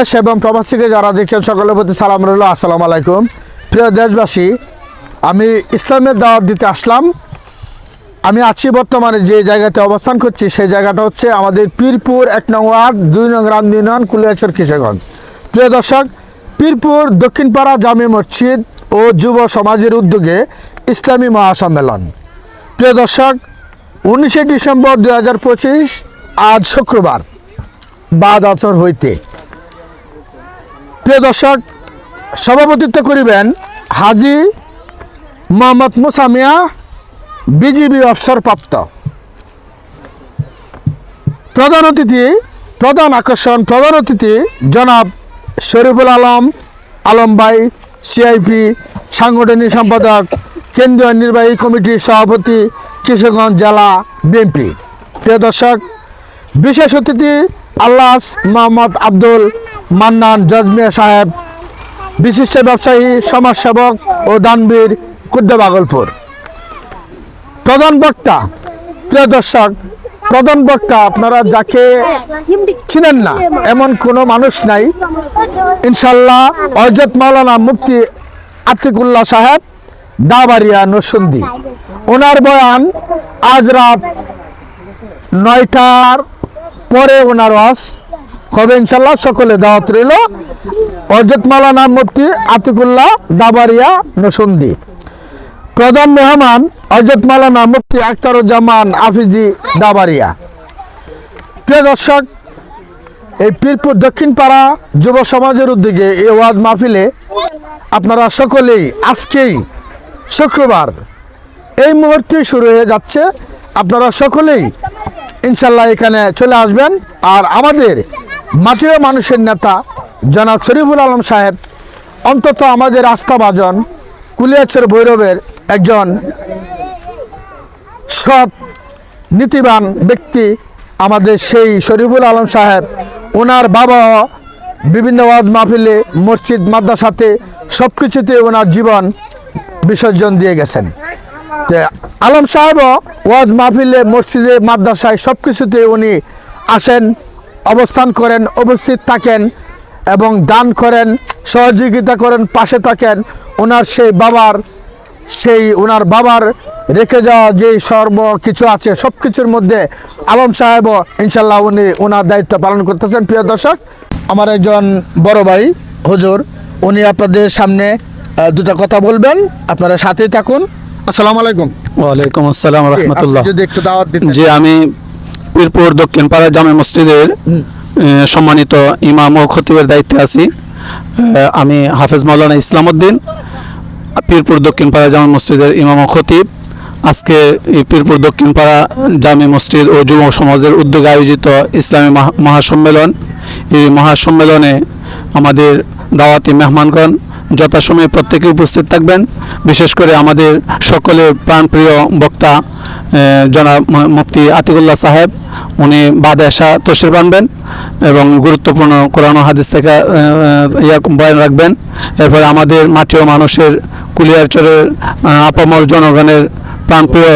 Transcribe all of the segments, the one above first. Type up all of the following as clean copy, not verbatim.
দেশ এবং প্রবাস থেকে যারা দেখছেন সকলের প্রতি সালাম রইল। আসসালামু আলাইকুম। প্রিয় দেশবাসী, আমি ইসলামের দাওয়াত দিতে আসলাম। আমি আছি বর্তমানে যে জায়গাতে অবস্থান করছি সেই জায়গাটা হচ্ছে আমাদের পীরপুর 1 নং ওয়ার্ড 2 নং গ্রাম ইউনিয়ন কুলিয়াচর কিশোরগঞ্জ। প্রিয় দর্শক, পীরপুর দক্ষিণপাড়া জামে মসজিদ ও যুব সমাজের উদ্যোগে ইসলামী মহাসম্মেলন। প্রিয় দর্শক, 19শে ডিসেম্বর 2025 আজ শুক্রবার বাদ আসর হইতে। প্রিয় দর্শক, সভাপতিত্ব করিবেন হাজী মোহাম্মদ মুসা মিয়া, বিজিবি অবসরপ্রাপ্ত। প্রধান অতিথি জনাব শরীফুল আলম ভাই, সিআইপি সাংগঠনিক সম্পাদক, কেন্দ্রীয় নির্বাহী কমিটির সভাপতি, কিশোরগঞ্জ জেলা বিএনপি। প্রিয় দর্শক, বিশেষ অতিথি আল্লাস মোহাম্মদ আব্দুল মান্নান জজমিয়া সাহেব, বিশিষ্ট ব্যবসায়ী, সমাজসেবক ও দানবীর, ক্ষুদ্র ভাগলপুর। প্রধান বক্তা, প্রিয় দর্শক, প্রধান বক্তা আপনারা যাকে চিনেন না এমন কোনো মানুষ নাই, ইনশাল্লাহ হযরত মাওলানা মুফতি আতিকুল্লাহ সাহেব দাবারিয়া নরসিংদী। ওনার বয়ান আজ রাত 9টার পরে ওনার ওয়াজ হবে ইনশাল্লাহ। সকলে দাওয়াত রইল। হযরত মাওলানা মুফতি আতিকুল্লাহ দাবারিয়া নরসিংদী। প্রধান মেহমান হযরত মাওলানা মুফতি আখতারুজ্জামান হাফিজি দাবারিয়া। প্রিয় দর্শক, এই পীরপুর দক্ষিণপাড়া যুব সমাজের উদ্যোগে এই ওয়াজ মাহফিলে আপনারা সকলেই আজকেই শুক্রবার এই মুহূর্তে শুরু হয়ে যাচ্ছে। আপনারা সকলেই ইনশাল্লাহ এখানে চলে আসবেন। আর আমাদের মাটির মানুষের নেতা জনাব শরীফুল আলম সাহেব, অন্তত আমাদের আস্থাভাজন কুলিয়াচর ভৈরবের একজন সৎ নীতিবান ব্যক্তি, আমাদের সেই শরীফুল আলম সাহেব, ওনার বাবা বিভিন্ন ওয়াজ মাহফিলে, মসজিদ, মাদ্রাসাতে সব কিছুতে ওনার জীবন বিসর্জন দিয়ে গেছেন। আলম সাহেবও ওয়াজ মাহফিলে, মসজিদে, মাদ্রাসায় সব কিছুতে উনি আসেন, অবস্থান করেন, উপস্থিত থাকেন এবং দান করেন, সহযোগিতা করেন, পাশে থাকেন। ওনার বাবার রেখে যাওয়া যে সর্ব কিছু আছে সব কিছুর মধ্যে আলম সাহেবও ইনশাল্লাহ উনি ওনার দায়িত্ব পালন করতেছেন। প্রিয় দর্শক, আমার একজন বড় ভাই হুজুর, উনি আপনাদের সামনে দুটো কথা বলবেন, আপনারা সাথেই থাকুন। আসসালামু আলাইকুম। ওয়ালাইকুম আসসালাম রাহমাতুল্লাহ। যদি একটু দাওয়াত দিতেন। জি, আমি পীরপুর দক্ষিণপাড়া জামে মসজিদের সম্মানিত ইমাম ও খতিবের দায়িত্বে আছি। আমি হাফেজ মাওলানা ইসলাম উদ্দিন, পীরপুর দক্ষিণপাড়া জামে মসজিদের ইমাম ও খতিব। আজকে এই পীরপুর দক্ষিণপাড়া জামে মসজিদ ও যুব সমাজের উদ্যোগে আয়োজিত ইসলামী মহাসম্মেলন। এই মহাসম্মেলনে আমাদের দাওয়াতি মেহমানগণ যথাসময়ে প্রত্যেকে উপস্থিত থাকবেন। বিশেষ করে আমাদের সকলের প্রাণপ্রিয় বক্তা জনাব মুফতি আতিকুল্লাহ সাহেব, উনি বাদে আসা তশরিফ আনবেন এবং গুরুত্বপূর্ণ কোরআন ও হাদিস থেকে বয়ান রাখবেন। এরপরে আমাদের মাটি ও মানুষের কুলিয়ারচরের আপামর জনগণের প্রাণপ্রিয়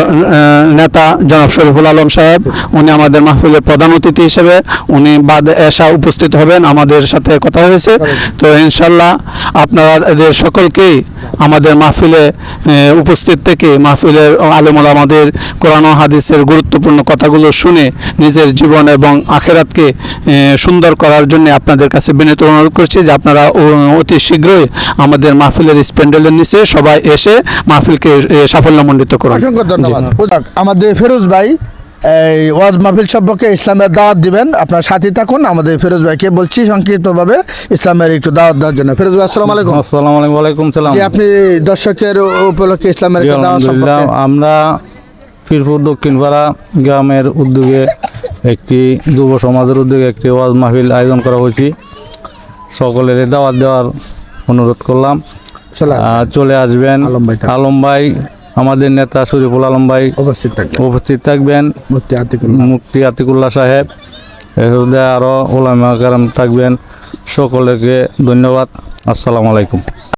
নেতা জনাব শরীফুল আলম সাহেব, উনি আমাদের মাহফিলের প্রধান অতিথি হিসেবে উনি বাদে এসা উপস্থিত হবেন, আমাদের সাথে কথা হয়েছে। তো ইনশাল্লাহ আপনাদের সকলকেই আমাদের মাহফিলে উপস্থিত থেকে মাহফিলের আলেম ওলামাদের কোরআন ও হাদিসের গুরুত্বপূর্ণ কথাগুলো শুনে নিজের জীবন এবং আখেরাতকে সুন্দর করার জন্য আপনাদের কাছে বিনীত অনুরোধ করছি যে আপনারা অতি শীঘ্রই আমাদের মাহফিলের স্প্যান্ডেলের নিচে সবাই এসে মাহফিলকে সাফল্যমণ্ডিত করুন। অসংখ্য ধন্যবাদ। আমাদের ফেরোজ ভাই এই ওয়াজ মাহফিল সম্পর্কে ইসলামের দাওয়াত দিবেন, আপনার সাথে থাকুন। আমাদের ফেরোজ ভাইকে বলছি সংক্ষিপ্তভাবে ইসলামের একটু দাওয়াত দেওয়ার জন্য। ফেরোজ ভাই, আসসালামু আলাইকুম। আসসালামু আলাইকুম। ওয়ালাইকুম সালাম। যে আপনি দর্শকের উপলক্ষে ইসলামের একটু দাওয়াত সম্পর্কে। আমরা পীরপুর দক্ষিণপাড়া গ্রামের উদ্যোগে একটি যুব সমাজের উদ্যোগে একটি ওয়াজ মাহফিল আয়োজন করা হয়েছে। সকলের দাওয়াত দেওয়ার অনুরোধ করলাম। চলে আসবেন। আলম ভাই, আমাদের নেতা শরীফুল আলম ভাই উপস্থিত থাকবেন। মুফতি আতিকুল্লাহ সাহেব, আরও ওলামা কেরাম থাকবেন। সকলকে ধন্যবাদ। আসসালামু আলাইকুম।